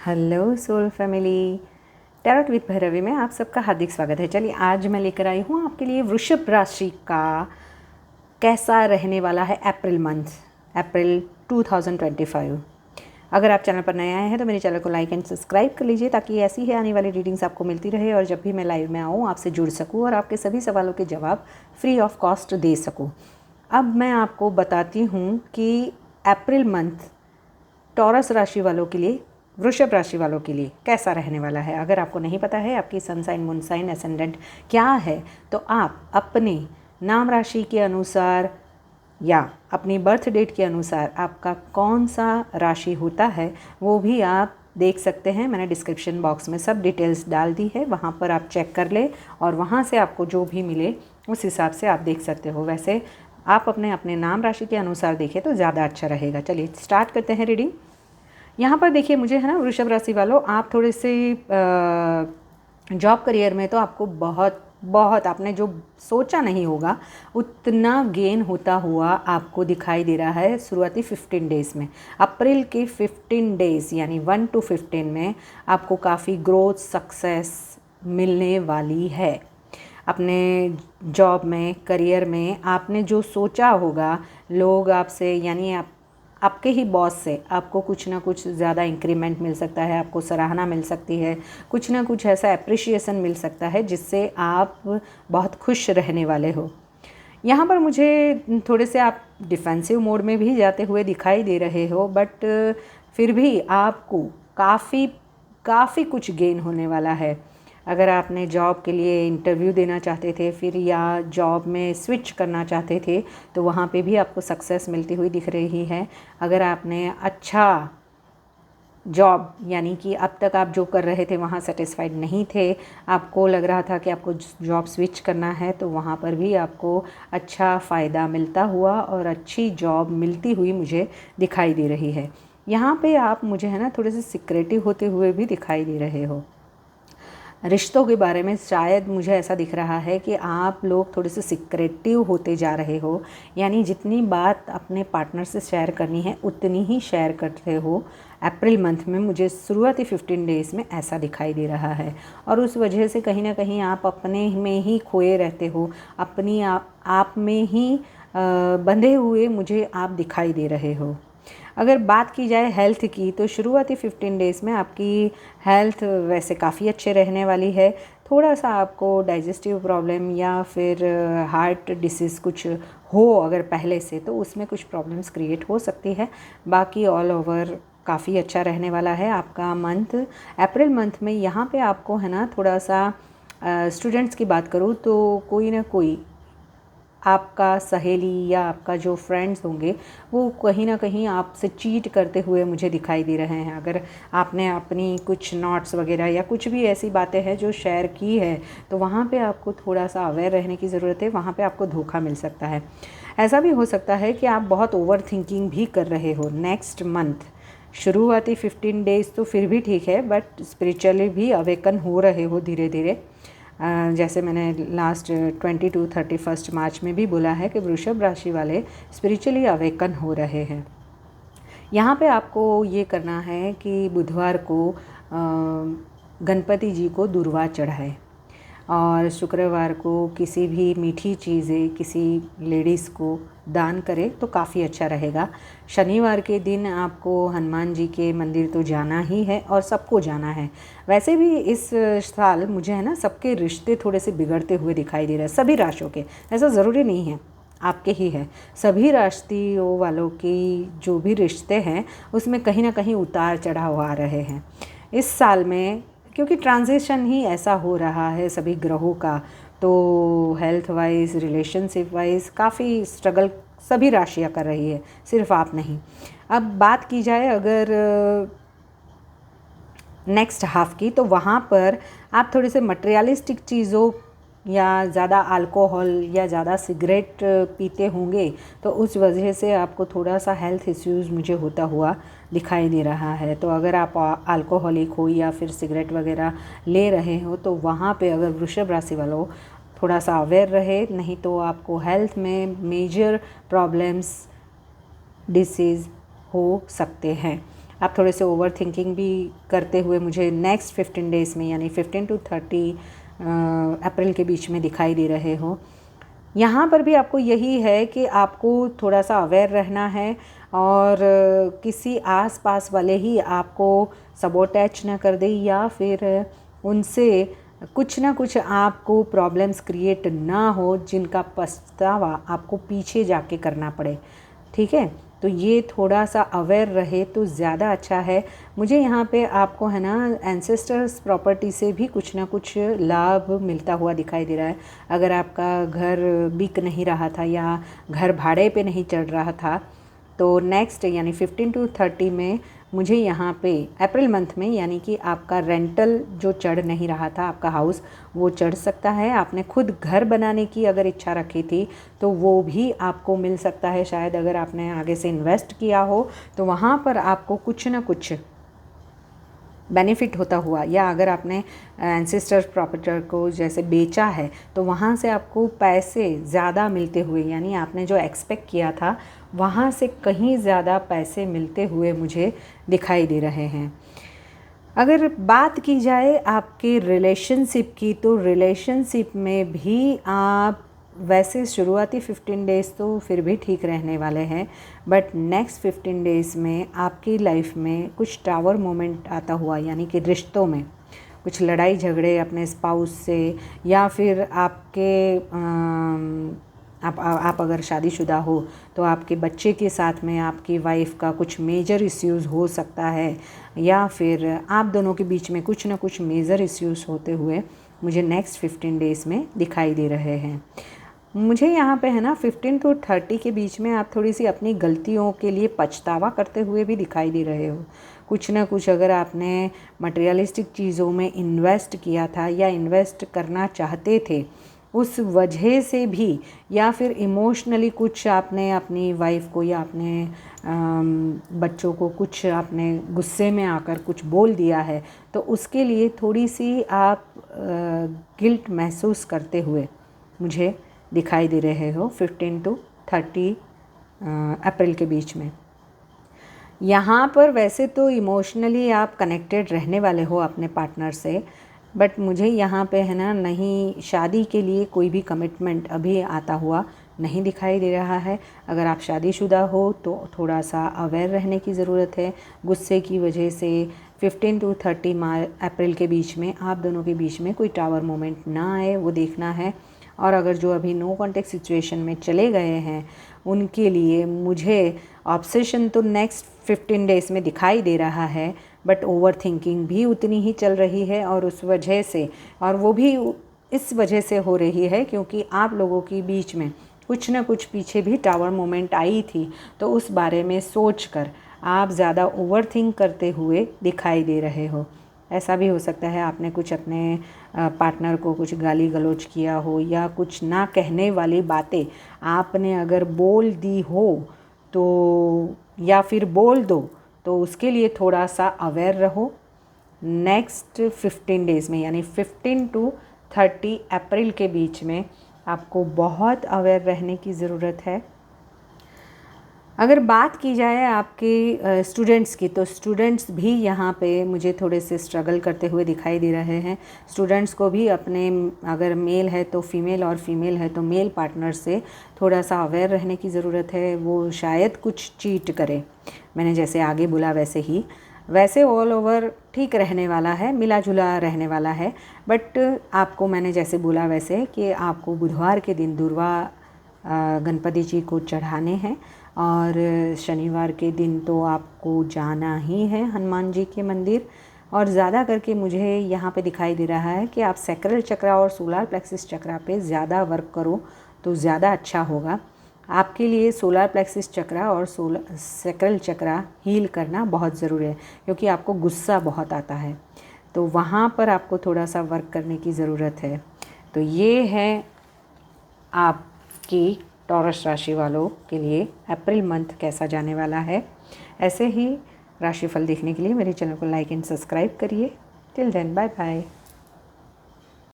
Hello soul family, tarot with Bhairavi में आप सबका हार्दिक स्वागत है। चलिए आज मैं लेकर आई हूँ आपके लिए वृषभ राशि का कैसा रहने वाला है अप्रैल मंथ, अप्रैल 2025। अगर आप चैनल पर नए आए हैं तो मेरे चैनल को लाइक एंड सब्सक्राइब कर लीजिए ताकि ऐसी ही आने वाली रीडिंग्स आपको मिलती रहे और जब भी मैं लाइव में आऊँ आपसे जुड़ सकूँ और आपके सभी सवालों के जवाब फ्री ऑफ कॉस्ट दे सकूँ। अब मैं आपको बताती हूँ कि अप्रैल मंथ टॉरस राशि वालों के लिए, वृषभ राशि वालों के लिए कैसा रहने वाला है। अगर आपको नहीं पता है आपकी sun sign, moon sign, ascendant क्या है तो आप अपने नाम राशि के अनुसार या अपनी बर्थ डेट के अनुसार आपका कौन सा राशि होता है वो भी आप देख सकते हैं। मैंने डिस्क्रिप्शन बॉक्स में सब डिटेल्स डाल दी है, वहाँ पर आप चेक कर ले और वहाँ से आपको जो भी मिले उस हिसाब से आप देख सकते हो। वैसे आप अपने अपने नाम राशि के अनुसार देखें तो ज़्यादा अच्छा रहेगा। चलिए स्टार्ट करते हैं रीडिंग। यहाँ पर देखिए मुझे है ना, वृषभ राशि वालों, आप थोड़े से जॉब करियर में तो आपको बहुत आपने जो सोचा नहीं होगा उतना गेन होता हुआ आपको दिखाई दे रहा है शुरुआती 15 डेज़ में। अप्रैल के 15 डेज़ यानी 1 to 15 में आपको काफ़ी ग्रोथ, सक्सेस मिलने वाली है। अपने जॉब में, करियर में आपने जो सोचा होगा, लोग आपसे यानी आपके ही बॉस से आपको कुछ ना कुछ ज़्यादा इंक्रीमेंट मिल सकता है, आपको सराहना मिल सकती है, कुछ ना कुछ ऐसा एप्रिशिएशन मिल सकता है जिससे आप बहुत खुश रहने वाले हो। यहाँ पर मुझे थोड़े से आप डिफेंसिव मोड में भी जाते हुए दिखाई दे रहे हो, बट फिर भी आपको काफ़ी कुछ गेन होने वाला है। अगर आपने जॉब के लिए इंटरव्यू देना चाहते थे फिर या जॉब में स्विच करना चाहते थे तो वहाँ पे भी आपको सक्सेस मिलती हुई दिख रही है। अगर आपने अच्छा जॉब यानी कि अब तक आप जो कर रहे थे वहाँ सेटिस्फाइड नहीं थे, आपको लग रहा था कि आपको जॉब स्विच करना है, तो वहाँ पर भी आपको अच्छा फ़ायदा मिलता हुआ और अच्छी जॉब मिलती हुई मुझे दिखाई दे रही है। यहाँ पे आप मुझे है ना थोड़े से सिक्रेटिव होते हुए भी दिखाई दे रहे हो। रिश्तों के बारे में शायद मुझे ऐसा दिख रहा है कि आप लोग थोड़े से सिक्रेटिव होते जा रहे हो, यानी जितनी बात अपने पार्टनर से शेयर करनी है उतनी ही शेयर करते हो। अप्रैल मंथ में मुझे शुरुआती 15 डेज़ में ऐसा दिखाई दे रहा है और उस वजह से कहीं ना कहीं आप अपने में ही खोए रहते हो, अपनी आप में ही बंधे हुए मुझे आप दिखाई दे रहे हो। अगर बात की जाए हेल्थ की तो शुरुआती 15 डेज़ में आपकी हेल्थ वैसे काफ़ी अच्छे रहने वाली है। थोड़ा सा आपको डाइजेस्टिव प्रॉब्लम या फिर हार्ट डिसीज़ कुछ हो अगर पहले से, तो उसमें कुछ प्रॉब्लम्स क्रिएट हो सकती है। बाकी ऑल ओवर काफ़ी अच्छा रहने वाला है आपका मंथ। अप्रैल मंथ में यहाँ पे आपको है ना थोड़ा सा स्टूडेंट्स की बात करूँ तो कोई ना कोई आपका सहेली या आपका जो फ्रेंड्स होंगे वो कहीं ना कहीं आपसे चीट करते हुए मुझे दिखाई दे रहे हैं। अगर आपने अपनी कुछ नोट्स वगैरह या कुछ भी ऐसी बातें हैं जो शेयर की है तो वहाँ पे आपको थोड़ा सा अवेयर रहने की ज़रूरत है, वहाँ पे आपको धोखा मिल सकता है। ऐसा भी हो सकता है कि आप बहुत ओवर थिंकिंग भी कर रहे हो नेक्स्ट मंथ। शुरुआती 15 डेज़ तो फिर भी ठीक है, बट स्पिरिचुअली भी अवेकन हो रहे हो धीरे धीरे। जैसे मैंने लास्ट 20 to 31 मार्च में भी बोला है कि वृषभ राशि वाले स्पिरिचुअली अवेकन हो रहे हैं। यहाँ पे आपको ये करना है कि बुधवार को गणपति जी को दूर्वा चढ़ाए और शुक्रवार को किसी भी मीठी चीज़ें किसी लेडीज़ को दान करें तो काफ़ी अच्छा रहेगा। शनिवार के दिन आपको हनुमान जी के मंदिर तो जाना ही है और सबको जाना है। वैसे भी इस साल मुझे है ना सबके रिश्ते थोड़े से बिगड़ते हुए दिखाई दे रहे हैं, सभी राशियों के। ऐसा ज़रूरी नहीं है आपके ही है, सभी राशियों वालों की जो भी रिश्ते हैं उसमें कहीं ना कहीं उतार चढ़ाव आ रहे हैं इस साल में, क्योंकि ट्रांजिशन ही ऐसा हो रहा है सभी ग्रहों का। तो हेल्थ वाइज, रिलेशनशिप वाइज काफ़ी स्ट्रगल सभी राशियाँ कर रही है, सिर्फ आप नहीं। अब बात की जाए अगर नेक्स्ट हाफ की तो वहाँ पर आप थोड़े से मटेरियलिस्टिक चीज़ों या ज़्यादा अल्कोहल या ज़्यादा सिगरेट पीते होंगे तो उस वजह से आपको थोड़ा सा हेल्थ इश्यूज़ मुझे होता हुआ दिखाई दे रहा है। तो अगर आप अल्कोहलिक हो या फिर सिगरेट वगैरह ले रहे हो तो वहाँ पे अगर वृषभ राशि वालों थोड़ा सा अवेयर रहे, नहीं तो आपको हेल्थ में मेजर प्रॉब्लम्स, डिसीज़ हो सकते हैं। आप थोड़े से ओवर थिंकिंग भी करते हुए मुझे नेक्स्ट 15 डेज़ में यानी 15 to 30 अप्रैल के बीच में दिखाई दे रहे हो। यहाँ पर भी आपको यही है कि आपको थोड़ा सा अवेयर रहना है और किसी आस पास वाले ही आपको सबोटैच ना कर दे या फिर उनसे कुछ ना कुछ आपको प्रॉब्लम्स क्रिएट ना हो जिनका पछतावा आपको पीछे जाके करना पड़े। ठीक है, तो ये थोड़ा सा अवेयर रहे तो ज़्यादा अच्छा है। मुझे यहाँ पे आपको है ना एंसेस्टर्स प्रॉपर्टी से भी कुछ ना कुछ लाभ मिलता हुआ दिखाई दे रहा है। अगर आपका घर बिक नहीं रहा था या घर भाड़े पे नहीं चढ़ रहा था तो नेक्स्ट यानी 15 to 30 में मुझे यहाँ पे अप्रैल मंथ में यानी कि आपका रेंटल जो चढ़ नहीं रहा था, आपका हाउस वो चढ़ सकता है। आपने खुद घर बनाने की अगर इच्छा रखी थी तो वो भी आपको मिल सकता है। शायद अगर आपने आगे से इन्वेस्ट किया हो तो वहाँ पर आपको कुछ ना कुछ बेनिफिट होता हुआ, या अगर आपने एंसेस्टर प्रॉपर्टी को जैसे बेचा है तो वहाँ से आपको पैसे ज़्यादा मिलते हुए, यानी आपने जो एक्सपेक्ट किया था वहाँ से कहीं ज़्यादा पैसे मिलते हुए मुझे दिखाई दे रहे हैं। अगर बात की जाए आपके रिलेशनशिप की तो रिलेशनशिप में भी आप वैसे शुरुआती 15 डेज़ तो फिर भी ठीक रहने वाले हैं, बट नेक्स्ट 15 डेज़ में आपकी लाइफ में कुछ टावर मोमेंट आता हुआ, यानी कि रिश्तों में कुछ लड़ाई झगड़े अपने स्पाउस से या फिर आपके आप अगर शादीशुदा हो तो आपके बच्चे के साथ में आपकी वाइफ का कुछ मेजर इश्यूज़ हो सकता है, या फिर आप दोनों के बीच में कुछ ना कुछ मेजर इश्यूज़ होते हुए मुझे नेक्स्ट 15 डेज़ में दिखाई दे रहे हैं। मुझे यहाँ पे है ना 15 to 30 के बीच में आप थोड़ी सी अपनी गलतियों के लिए पछतावा करते हुए भी दिखाई दे रहे हो। कुछ ना कुछ अगर आपने मटेरियलिस्टिक चीज़ों में इन्वेस्ट किया था या इन्वेस्ट करना चाहते थे उस वजह से भी, या फिर इमोशनली कुछ आपने अपनी वाइफ को या अपने बच्चों को कुछ आपने गुस्से में आकर कुछ बोल दिया है, तो उसके लिए थोड़ी सी आप गिल्ट महसूस करते हुए मुझे दिखाई दे रहे हो 15 to 30 अप्रैल के बीच में। यहाँ पर वैसे तो इमोशनली आप कनेक्टेड रहने वाले हो अपने पार्टनर से, बट मुझे यहाँ पे है ना नहीं शादी के लिए कोई भी कमिटमेंट अभी आता हुआ नहीं दिखाई दे रहा है। अगर आप शादीशुदा हो तो थोड़ा सा अवेयर रहने की ज़रूरत है। गुस्से की वजह से 15 to 30 अप्रैल के बीच में आप दोनों के बीच में कोई टावर मोमेंट ना आए, वो देखना है। और अगर जो अभी नो कॉन्टेक्ट सिचुएशन में चले गए हैं उनके लिए मुझे ऑब्सेशन तो नेक्स्ट 15 डेज़ में दिखाई दे रहा है, बट ओवर थिंकिंग भी उतनी ही चल रही है और उस वजह से, और वो भी इस वजह से हो रही है क्योंकि आप लोगों के बीच में कुछ ना कुछ पीछे भी टावर मोमेंट आई थी, तो उस बारे में सोचकर आप ज़्यादा ओवर थिंक करते हुए दिखाई दे रहे हो। ऐसा भी हो सकता है आपने कुछ अपने पार्टनर को कुछ गाली गलौज किया हो या कुछ ना कहने वाली बातें आपने अगर बोल दी हो तो, या फिर बोल दो, तो उसके लिए थोड़ा सा अवेयर रहो। नेक्स्ट 15 डेज़ में यानी 15 to 30 अप्रैल के बीच में आपको बहुत अवेयर रहने की ज़रूरत है। अगर बात की जाए आपके स्टूडेंट्स की तो स्टूडेंट्स भी यहाँ पे मुझे थोड़े से स्ट्रगल करते हुए दिखाई दे रहे हैं। स्टूडेंट्स को भी अपने अगर मेल है तो फीमेल और फीमेल है तो मेल पार्टनर से थोड़ा सा अवेयर रहने की ज़रूरत है। वो शायद कुछ चीट करे, मैंने जैसे आगे बोला वैसे ही। वैसे ऑल ओवर ठीक रहने वाला है, मिला जुला रहने वाला है, बट आपको मैंने जैसे बोला वैसे कि आपको बुधवार के दिन दुर्वा गणपति जी को चढ़ाने हैं और शनिवार के दिन तो आपको जाना ही है हनुमान जी के मंदिर। और ज़्यादा करके मुझे यहाँ पे दिखाई दे रहा है कि आप सैक्रल चक्रा और सोलार प्लेक्सिस चक्रा पे ज़्यादा वर्क करो तो ज़्यादा अच्छा होगा आपके लिए। सोलार प्लेक्सिस चक्रा और सैक्रल चक्रा हील करना बहुत ज़रूरी है क्योंकि आपको गुस्सा बहुत आता है, तो वहाँ पर आपको थोड़ा सा वर्क करने की ज़रूरत है। तो ये है आपकी टॉरस राशि वालों के लिए अप्रैल मंथ कैसा जाने वाला है। ऐसे ही राशिफल देखने के लिए मेरे चैनल को लाइक एंड सब्सक्राइब करिए। Till then bye bye.